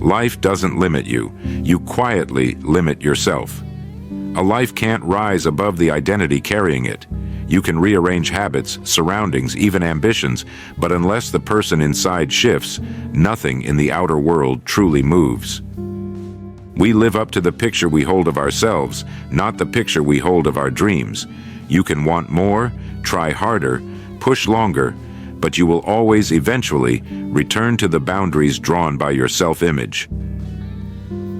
Life doesn't limit you. You quietly limit yourself. A life can't rise above the identity carrying it. You can rearrange habits, surroundings, even ambitions, but unless the person inside shifts, nothing in the outer world truly moves. We live up to the picture we hold of ourselves, not the picture we hold of our dreams. You can want more, try harder, push longer, but you will always eventually return to the boundaries drawn by your self-image.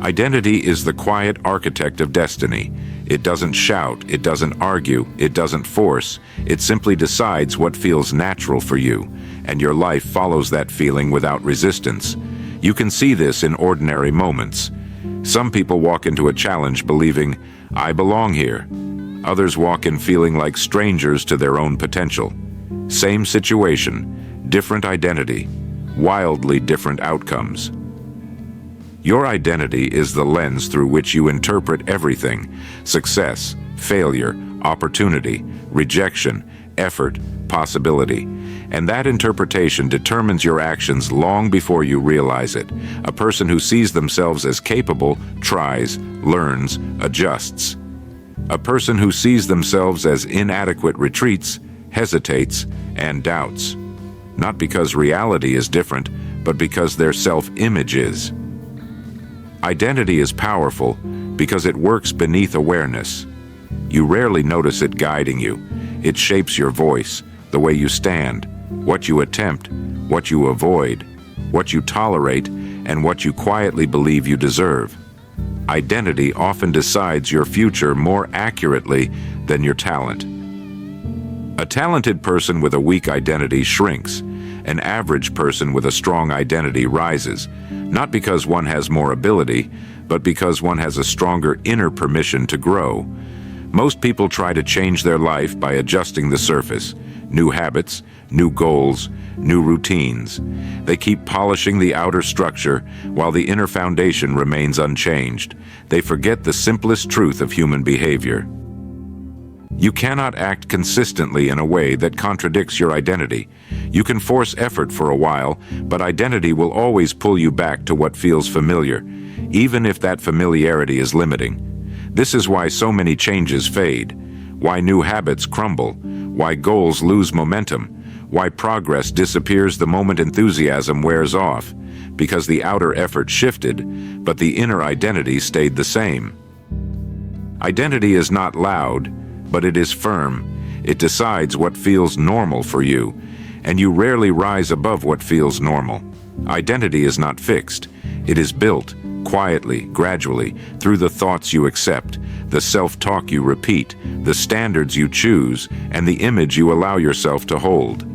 Identity is the quiet architect of destiny. It doesn't shout, it doesn't argue, it doesn't force. It simply decides what feels natural for you, and your life follows that feeling without resistance. You can see this in ordinary moments. Some people walk into a challenge believing, "I belong here." Others walk in feeling like strangers to their own potential. Same situation, different identity, wildly different outcomes. Your identity is the lens through which you interpret everything: success, failure, opportunity, rejection, effort, possibility. And that interpretation determines your actions long before you realize it. A person who sees themselves as capable tries, learns, adjusts. A person who sees themselves as inadequate retreats, hesitates, and doubts. Not because reality is different, but because their self-image is. Identity is powerful because it works beneath awareness. You rarely notice it guiding you. It shapes your voice, the way you stand, what you attempt, what you avoid, what you tolerate, and what you quietly believe you deserve. Identity often decides your future more accurately than your talent. A talented person with a weak identity shrinks. An average person with a strong identity rises, not because one has more ability, but because one has a stronger inner permission to grow. Most people try to change their life by adjusting the surface: new habits, new goals, new routines. They keep polishing the outer structure while the inner foundation remains unchanged. They forget the simplest truth of human behavior. You cannot act consistently in a way that contradicts your identity. You can force effort for a while, but identity will always pull you back to what feels familiar, even if that familiarity is limiting. This is why so many changes fade, why new habits crumble, why goals lose momentum, why progress disappears the moment enthusiasm wears off, because the outer effort shifted, but the inner identity stayed the same. Identity is not loud, but it is firm. It decides what feels normal for you, and you rarely rise above what feels normal. Identity is not fixed. It is built, quietly, gradually, through the thoughts you accept, the self-talk you repeat, the standards you choose, and the image you allow yourself to hold.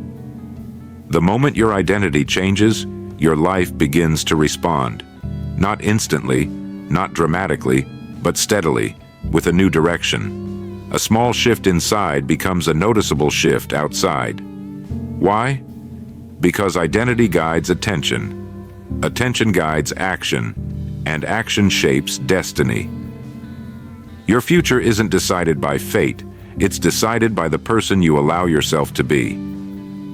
The moment your identity changes, your life begins to respond. Not instantly, not dramatically, but steadily, with a new direction. A small shift inside becomes a noticeable shift outside. Why? Because identity guides attention. Attention guides action, and action shapes destiny. Your future isn't decided by fate, it's decided by the person you allow yourself to be.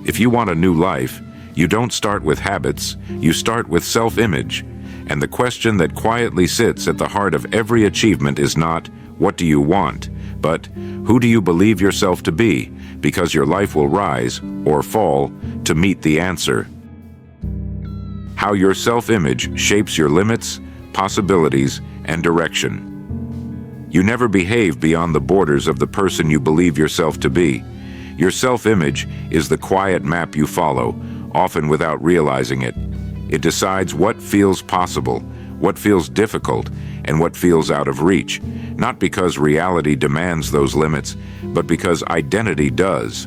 If you want a new life, you don't start with habits, you start with self-image. And the question that quietly sits at the heart of every achievement is not, "What do you want?" but "Who do you believe yourself to be?" Because your life will rise, or fall, to meet the answer. How your self-image shapes your limits, possibilities, and direction. You never behave beyond the borders of the person you believe yourself to be. Your self-image is the quiet map you follow, often without realizing it. It decides what feels possible, what feels difficult, and what feels out of reach, not because reality demands those limits, but because identity does.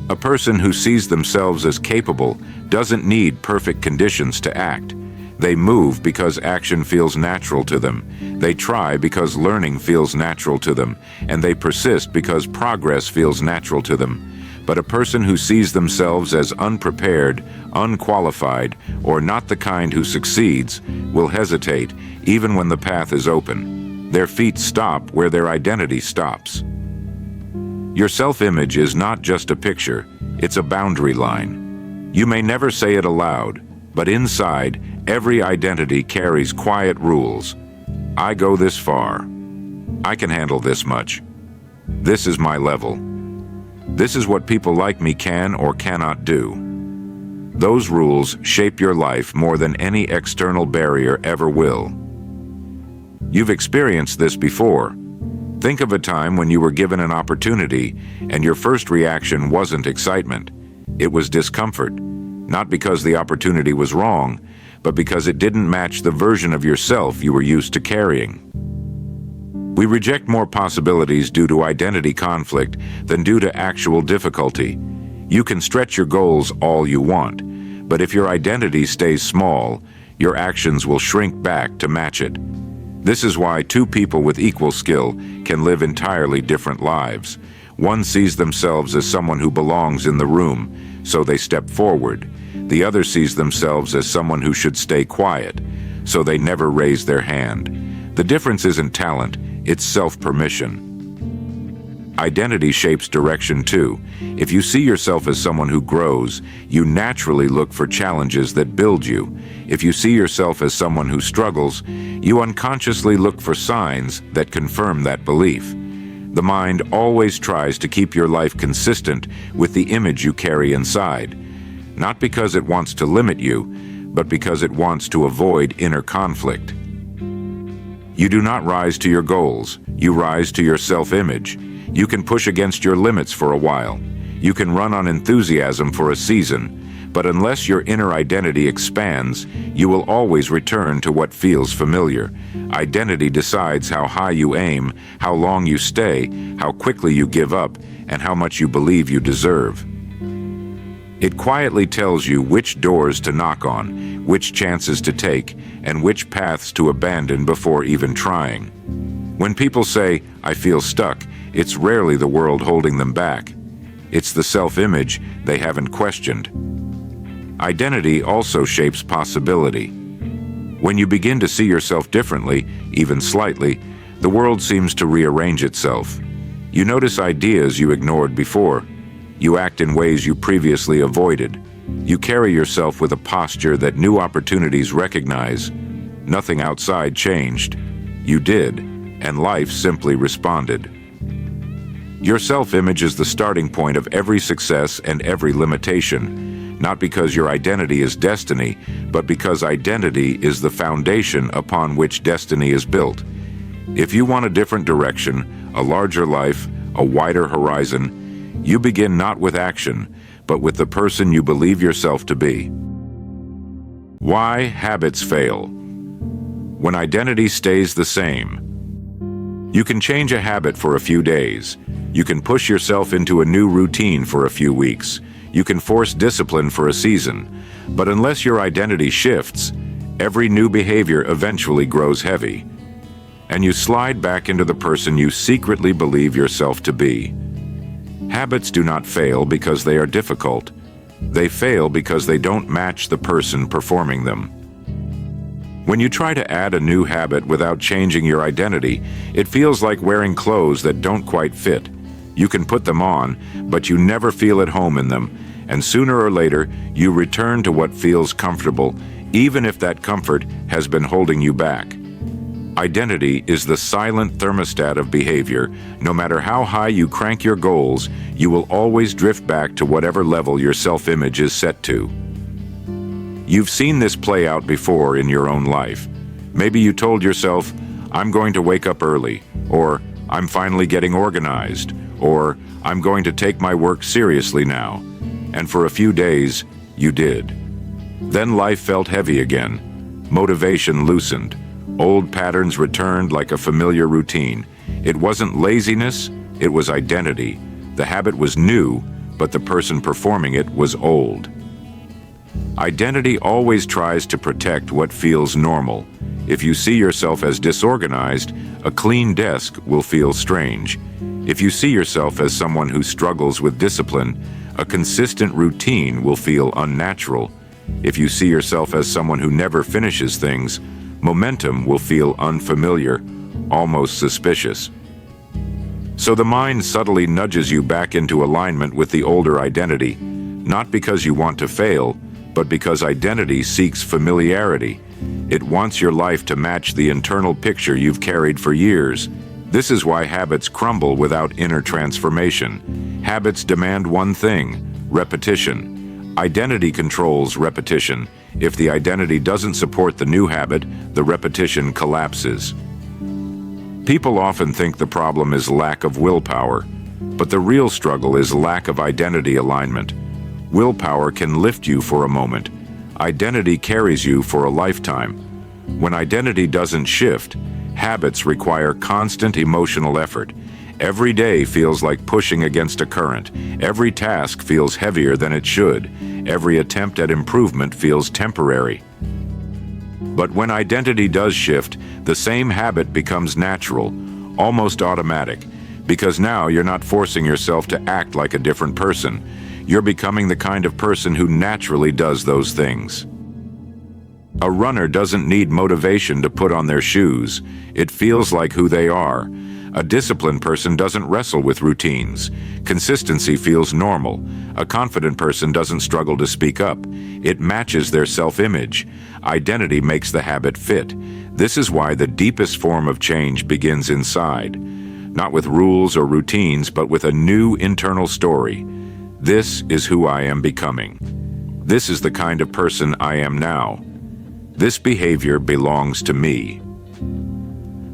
A person who sees themselves as capable doesn't need perfect conditions to act. They move because action feels natural to them. They try because learning feels natural to them, and they persist because progress feels natural to them. But a person who sees themselves as unprepared, unqualified, or not the kind who succeeds will hesitate even when the path is open. Their feet stop where their identity stops. Your self-image is not just a picture, it's a boundary line. You may never say it aloud, but inside, Every identity carries quiet rules. I go this far. I can handle this much. This is my level. This is what people like me can or cannot do. Those rules shape your life more than any external barrier ever will. You've experienced this before. Think of a time when you were given an opportunity and your first reaction wasn't excitement. It was discomfort, not because the opportunity was wrong, but because it didn't match the version of yourself you were used to carrying. We reject more possibilities due to identity conflict than due to actual difficulty. You can stretch your goals all you want, but if your identity stays small, your actions will shrink back to match it. This is why two people with equal skill can live entirely different lives. One sees themselves as someone who belongs in the room, so they step forward. The other sees themselves as someone who should stay quiet, so they never raise their hand. The difference isn't talent, it's self-permission. Identity shapes direction too. If you see yourself as someone who grows, you naturally look for challenges that build you. If you see yourself as someone who struggles, you unconsciously look for signs that confirm that belief. The mind always tries to keep your life consistent with the image you carry inside, not because it wants to limit you, but because it wants to avoid inner conflict. You do not rise to your goals, you rise to your self-image. You can push against your limits for a while. You can run on enthusiasm for a season, but unless your inner identity expands, you will always return to what feels familiar. Identity decides how high you aim, how long you stay, how quickly you give up, and how much you believe you deserve. It quietly tells you which doors to knock on, which chances to take, and which paths to abandon before even trying. When people say, "I feel stuck," it's rarely the world holding them back. It's the self-image they haven't questioned. Identity also shapes possibility. When you begin to see yourself differently, even slightly, the world seems to rearrange itself. You notice ideas you ignored before. You act in ways you previously avoided. You carry yourself with a posture that new opportunities recognize. Nothing outside changed. You did, and life simply responded. Your self-image is the starting point of every success and every limitation, not because your identity is destiny, but because identity is the foundation upon which destiny is built. If you want a different direction, a larger life, a wider horizon, you begin not with action, but with the person you believe yourself to be. Why habits fail. When identity stays the same. You can change a habit for a few days. You can push yourself into a new routine for a few weeks. You can force discipline for a season. But unless your identity shifts, every new behavior eventually grows heavy. And you slide back into the person you secretly believe yourself to be. Habits do not fail because they are difficult. They fail because they don't match the person performing them. When you try to add a new habit without changing your identity, it feels like wearing clothes that don't quite fit. You can put them on, but you never feel at home in them, and sooner or later, you return to what feels comfortable, even if that comfort has been holding you back. Identity is the silent thermostat of behavior. No matter how high you crank your goals, you will always drift back to whatever level your self-image is set to. You've seen this play out before in your own life. Maybe you told yourself, "I'm going to wake up early," or "I'm finally getting organized," or "I'm going to take my work seriously now." And for a few days, you did. Then life felt heavy again. Motivation loosened. Old patterns returned like a familiar routine. It wasn't laziness, it was identity. The habit was new, but the person performing it was old. Identity always tries to protect what feels normal. If you see yourself as disorganized, a clean desk will feel strange. If you see yourself as someone who struggles with discipline, a consistent routine will feel unnatural. If you see yourself as someone who never finishes things, momentum will feel unfamiliar, almost suspicious. So the mind subtly nudges you back into alignment with the older identity, not because you want to fail, but because identity seeks familiarity. It wants your life to match the internal picture you've carried for years. This is why habits crumble without inner transformation. Habits demand one thing: repetition. Identity controls repetition. If the identity doesn't support the new habit, the repetition collapses. People often think the problem is lack of willpower, but the real struggle is lack of identity alignment. Willpower can lift you for a moment. Identity carries you for a lifetime. When identity doesn't shift, habits require constant emotional effort. Every day feels like pushing against a current. Every task feels heavier than it should. Every attempt at improvement feels temporary. But when identity does shift, the same habit becomes natural, almost automatic, because now you're not forcing yourself to act like a different person. You're becoming the kind of person who naturally does those things. A runner doesn't need motivation to put on their shoes. It feels like who they are. A disciplined person doesn't wrestle with routines. Consistency feels normal. A confident person doesn't struggle to speak up. It matches their self-image. Identity makes the habit fit. This is why the deepest form of change begins inside. Not with rules or routines, but with a new internal story. This is who I am becoming. This is the kind of person I am now. This behavior belongs to me.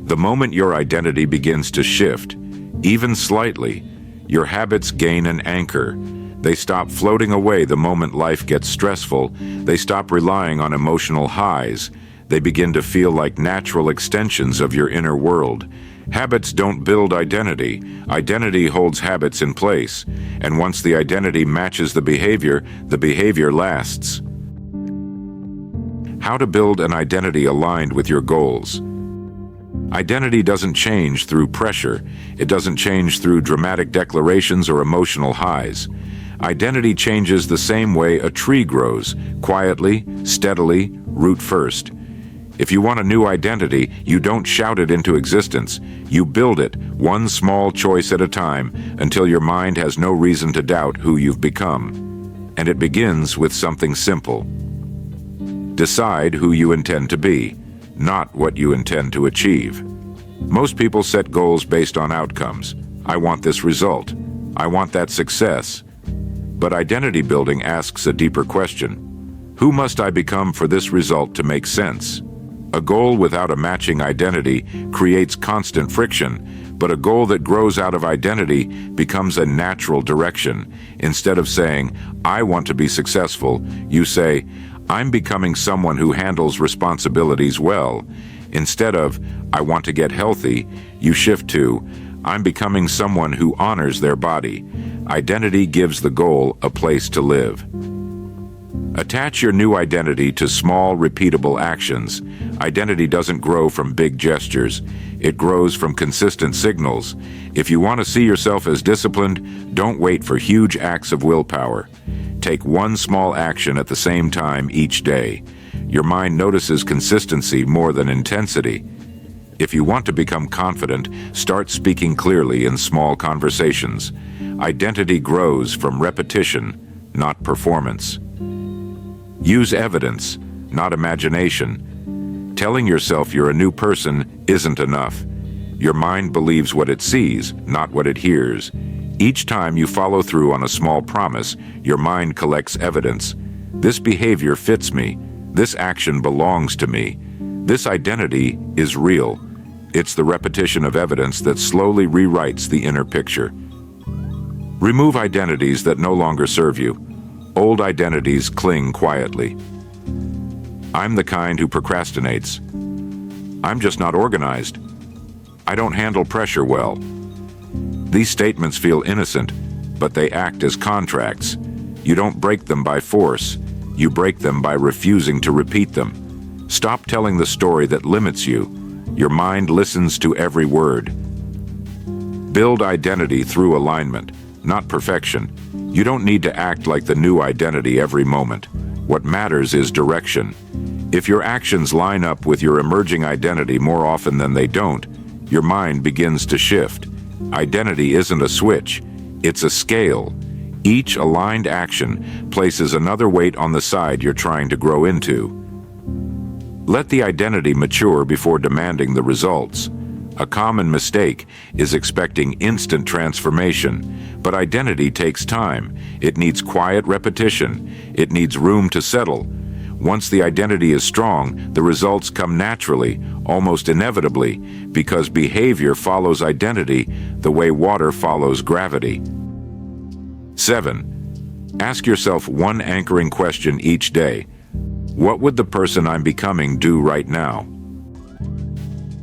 The moment your identity begins to shift, even slightly, your habits gain an anchor. They stop floating away the moment life gets stressful. They stop relying on emotional highs. They begin to feel like natural extensions of your inner world. Habits don't build identity. Identity holds habits in place. And once the identity matches the behavior lasts. How to build an identity aligned with your goals. Identity doesn't change through pressure. It doesn't change through dramatic declarations or emotional highs. Identity changes the same way a tree grows, quietly, steadily, root first. If you want a new identity, you don't shout it into existence. You build it, one small choice at a time, until your mind has no reason to doubt who you've become. And it begins with something simple. Decide who you intend to be, not what you intend to achieve. Most people set goals based on outcomes. I want this result. I want that success. But identity building asks a deeper question. Who must I become for this result to make sense? A goal without a matching identity creates constant friction, but a goal that grows out of identity becomes a natural direction. Instead of saying, I want to be successful, you say, I'm becoming someone who handles responsibilities well. Instead of, I want to get healthy, you shift to, I'm becoming someone who honors their body. Identity gives the goal a place to live. Attach your new identity to small, repeatable actions. Identity doesn't grow from big gestures. It grows from consistent signals. If you want to see yourself as disciplined, don't wait for huge acts of willpower. Take one small action at the same time each day. Your mind notices consistency more than intensity. If you want to become confident, start speaking clearly in small conversations. Identity grows from repetition, not performance. Use evidence, not imagination. Telling yourself you're a new person isn't enough. Your mind believes what it sees, not what it hears. Each time you follow through on a small promise, your mind collects evidence. This behavior fits me. This action belongs to me. This identity is real. It's the repetition of evidence that slowly rewrites the inner picture. Remove identities that no longer serve you. Old identities cling quietly. I'm the kind who procrastinates. I'm just not organized. I don't handle pressure well. These statements feel innocent, but they act as contracts. You don't break them by force. You break them by refusing to repeat them. Stop telling the story that limits you. Your mind listens to every word. Build identity through alignment, not perfection. You don't need to act like the new identity every moment. What matters is direction. If your actions line up with your emerging identity more often than they don't, your mind begins to shift. Identity isn't a switch, it's a scale. Each aligned action places another weight on the side you're trying to grow into. Let the identity mature before demanding the results. A common mistake is expecting instant transformation, but identity takes time. It needs quiet repetition. It needs room to settle. Once the identity is strong, the results come naturally, almost inevitably, because behavior follows identity the way water follows gravity. 7. Ask yourself one anchoring question each day. What would the person I'm becoming do right now?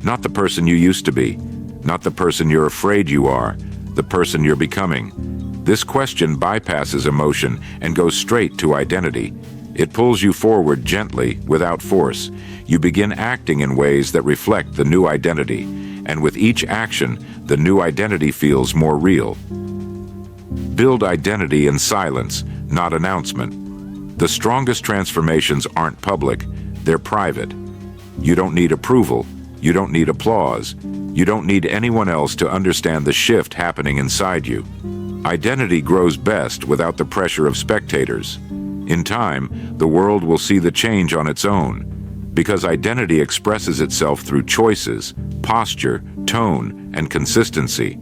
Not the person you used to be, not the person you're afraid you are, the person you're becoming. This question bypasses emotion and goes straight to identity. It pulls you forward gently, without force. You begin acting in ways that reflect the new identity, and with each action, the new identity feels more real. Build identity in silence, not announcement. The strongest transformations aren't public, they're private. You don't need approval. You don't need applause. You don't need anyone else to understand the shift happening inside you. Identity grows best without the pressure of spectators. In time, the world will see the change on its own, because identity expresses itself through choices, posture, tone, and consistency.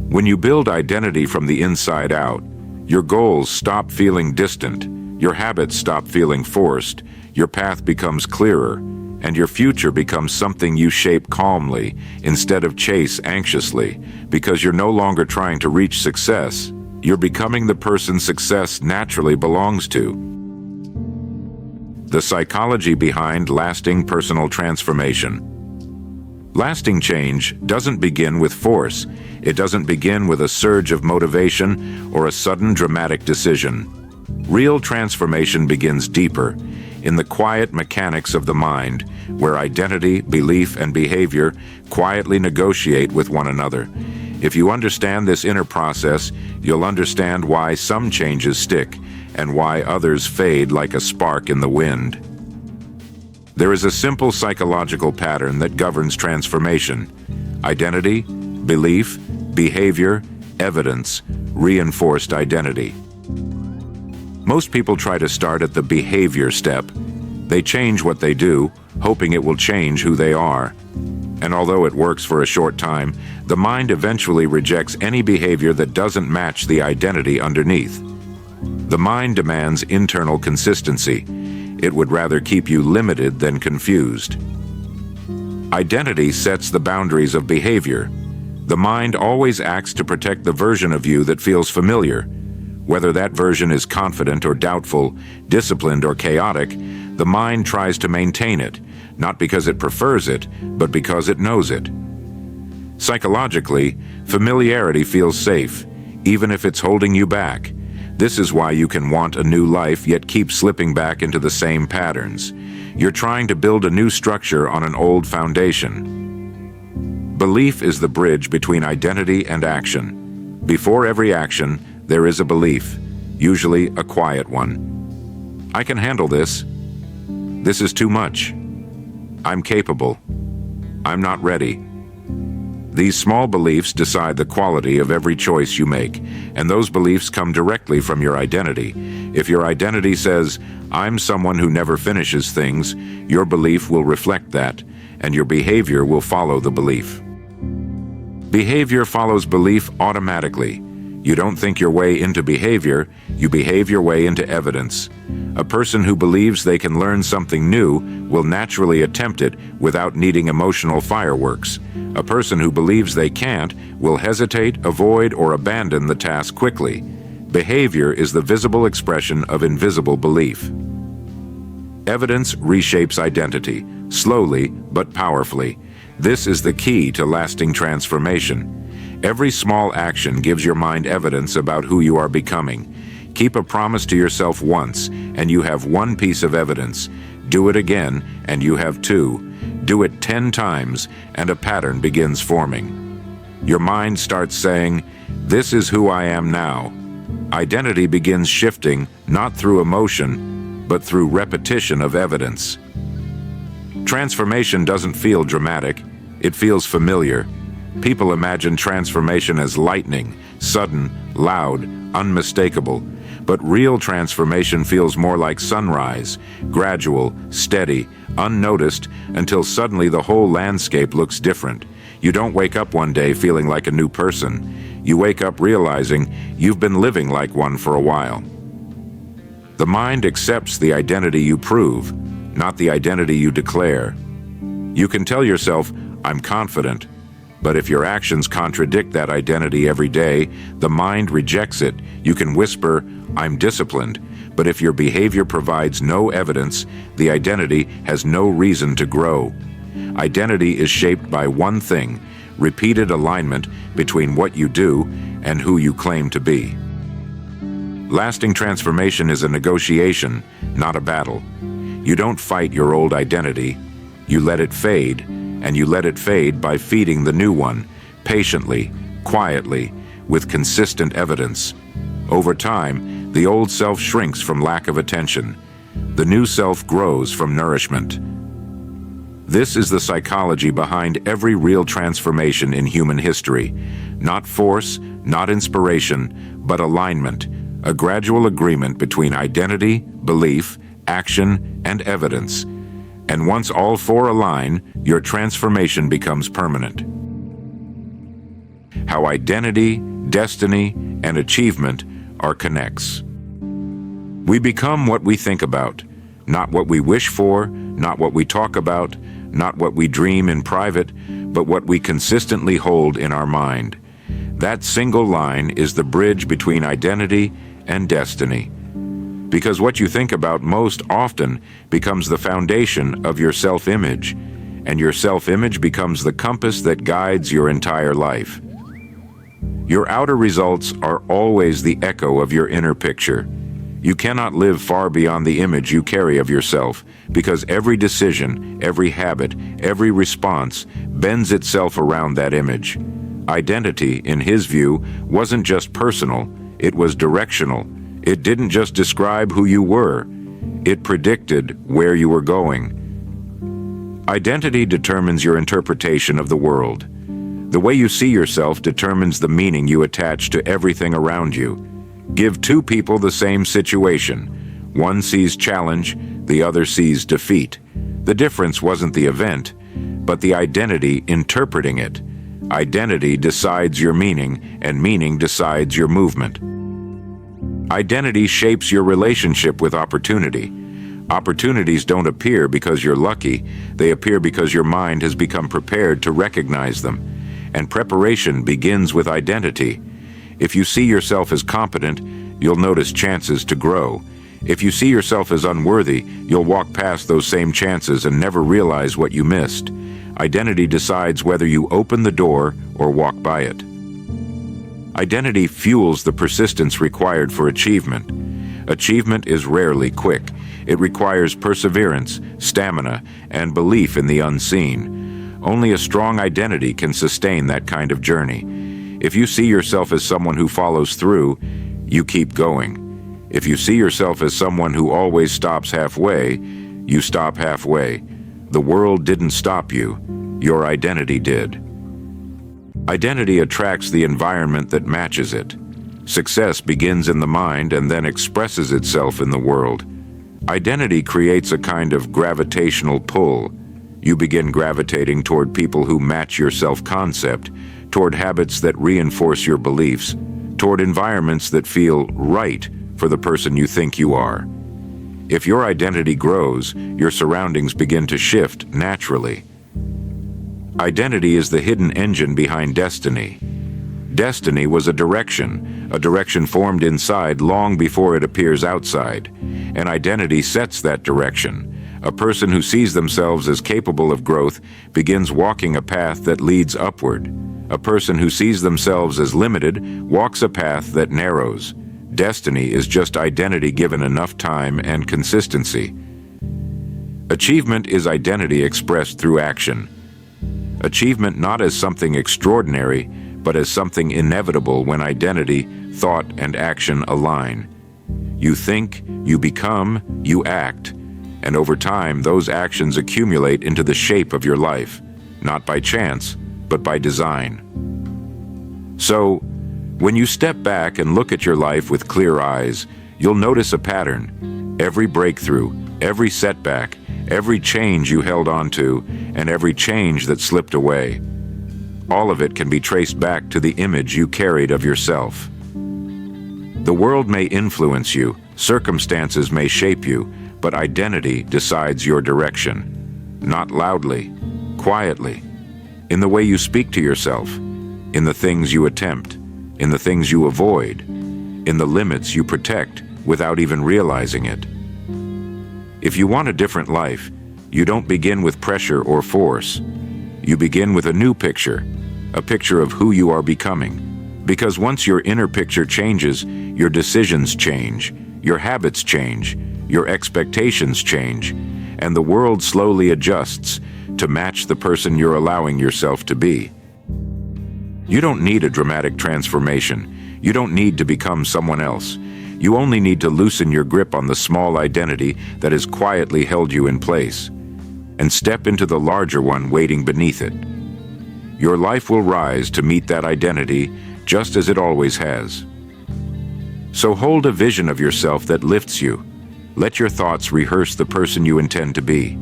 When you build identity from the inside out, your goals stop feeling distant, your habits stop feeling forced, your path becomes clearer, and your future becomes something you shape calmly instead of chase anxiously, because you're no longer trying to reach success. You're becoming the person success naturally belongs to. The psychology behind lasting personal transformation. Lasting change doesn't begin with force. It doesn't begin with a surge of motivation or a sudden dramatic decision. Real transformation begins deeper, in the quiet mechanics of the mind, where identity, belief, and behavior quietly negotiate with one another. If you understand this inner process, you'll understand why some changes stick and why others fade like a spark in the wind. There is a simple psychological pattern that governs transformation. Identity, belief, behavior, evidence, reinforced identity. Most people try to start at the behavior step. They change what they do, hoping it will change who they are. And although it works for a short time, the mind eventually rejects any behavior that doesn't match the identity underneath. The mind demands internal consistency. It would rather keep you limited than confused. Identity sets the boundaries of behavior. The mind always acts to protect the version of you that feels familiar. Whether that version is confident or doubtful, disciplined or chaotic, the mind tries to maintain it, not because it prefers it, but because it knows it. Psychologically, familiarity feels safe, even if it's holding you back. This is why you can want a new life yet keep slipping back into the same patterns. You're trying to build a new structure on an old foundation. Belief is the bridge between identity and action. Before every action, there is a belief, usually a quiet one. I can handle this. This is too much. I'm capable. I'm not ready. These small beliefs decide the quality of every choice you make, and those beliefs come directly from your identity. If your identity says, "I'm someone who never finishes things," your belief will reflect that, and your behavior will follow the belief. Behavior follows belief automatically. You don't think your way into behavior, you behave your way into evidence. A person who believes they can learn something new will naturally attempt it without needing emotional fireworks. A person who believes they can't will hesitate, avoid, or abandon the task quickly. Behavior is the visible expression of invisible belief. Evidence reshapes identity, slowly but powerfully. This is the key to lasting transformation. Every small action gives your mind evidence about who you are becoming. Keep a promise to yourself once, and you have one piece of evidence. Do it again, and you have two. Do it 10 times, and a pattern begins forming. Your mind starts saying, "This is who I am now." Identity begins shifting, not through emotion, but through repetition of evidence. Transformation doesn't feel dramatic. It feels familiar. People imagine transformation as lightning, sudden, loud, unmistakable, but real transformation feels more like sunrise, gradual, steady, unnoticed, until suddenly the whole landscape looks different. You don't wake up one day feeling like a new person. You wake up realizing you've been living like one for a while. The mind accepts the identity you prove, not the identity you declare. You can tell yourself, "I'm confident," but if your actions contradict that identity every day, the mind rejects it. You can whisper, "I'm disciplined," but if your behavior provides no evidence, the identity has no reason to grow. Identity is shaped by one thing: repeated alignment between what you do and who you claim to be. Lasting transformation is a negotiation, not a battle. You don't fight your old identity. You let it fade, and you let it fade by feeding the new one, patiently, quietly, with consistent evidence. Over time, the old self shrinks from lack of attention. The new self grows from nourishment. This is the psychology behind every real transformation in human history. Not force, not inspiration, but alignment, a gradual agreement between identity, belief, action, and evidence. And once all four align, your transformation becomes permanent. How identity, destiny, and achievement are connects. We become what we think about, not what we wish for, not what we talk about, not what we dream in private, but what we consistently hold in our mind. That single line is the bridge between identity and destiny. Because what you think about most often becomes the foundation of your self-image, and your self-image becomes the compass that guides your entire life. Your outer results are always the echo of your inner picture. You cannot live far beyond the image you carry of yourself, because every decision, every habit, every response bends itself around that image. Identity, in his view, wasn't just personal, it was directional. It didn't just describe who you were, it predicted where you were going. Identity determines your interpretation of the world. The way you see yourself determines the meaning you attach to everything around you. Give two people the same situation. One sees challenge, the other sees defeat. The difference wasn't the event, but the identity interpreting it. Identity decides your meaning, and meaning decides your movement. Identity shapes your relationship with opportunity. Opportunities don't appear because you're lucky, they appear because your mind has become prepared to recognize them. And preparation begins with identity. If you see yourself as competent, you'll notice chances to grow. If you see yourself as unworthy, you'll walk past those same chances and never realize what you missed. Identity decides whether you open the door or walk by it. Identity fuels the persistence required for achievement. Achievement is rarely quick. It requires perseverance, stamina, and belief in the unseen. Only a strong identity can sustain that kind of journey. If you see yourself as someone who follows through, you keep going. If you see yourself as someone who always stops halfway, you stop halfway. The world didn't stop you. Your identity did. Identity attracts the environment that matches it. Success begins in the mind and then expresses itself in the world. Identity creates a kind of gravitational pull. You begin gravitating toward people who match your self-concept, toward habits that reinforce your beliefs, toward environments that feel right for the person you think you are. If your identity grows, your surroundings begin to shift naturally. Identity is the hidden engine behind destiny. Destiny was a direction formed inside long before it appears outside. And identity sets that direction. A person who sees themselves as capable of growth begins walking a path that leads upward. A person who sees themselves as limited walks a path that narrows. Destiny is just identity given enough time and consistency. Achievement is identity expressed through action. Achievement not as something extraordinary, but as something inevitable when identity, thought, and action align. You think, you become, you act, and over time those actions accumulate into the shape of your life, not by chance, but by design. So, When you step back and look at your life with clear eyes, you'll notice a pattern. Every breakthrough, every setback, every change you held on to, and every change that slipped away. All of it can be traced back to the image you carried of yourself. The world may influence you, circumstances may shape you, but identity decides your direction. Not loudly, quietly, in the way you speak to yourself, in the things you attempt, in the things you avoid, in the limits you protect without even realizing it. If you want a different life, you don't begin with pressure or force. You begin with a new picture, a picture of who you are becoming. Because once your inner picture changes, your decisions change, your habits change, your expectations change, and the world slowly adjusts to match the person you're allowing yourself to be. You don't need a dramatic transformation. You don't need to become someone else. You only need to loosen your grip on the small identity that has quietly held you in place, and step into the larger one waiting beneath it. Your life will rise to meet that identity just as it always has. So hold a vision of yourself that lifts you. Let your thoughts rehearse the person you intend to be.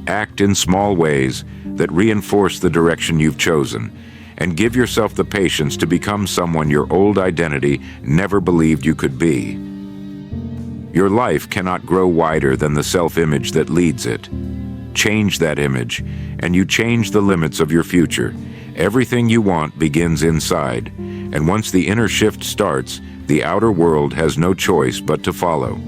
Act in small ways that reinforce the direction you've chosen, and give yourself the patience to become someone your old identity never believed you could be. Your life cannot grow wider than the self-image that leads it. Change that image, and you change the limits of your future. Everything you want begins inside, and once the inner shift starts, the outer world has no choice but to follow.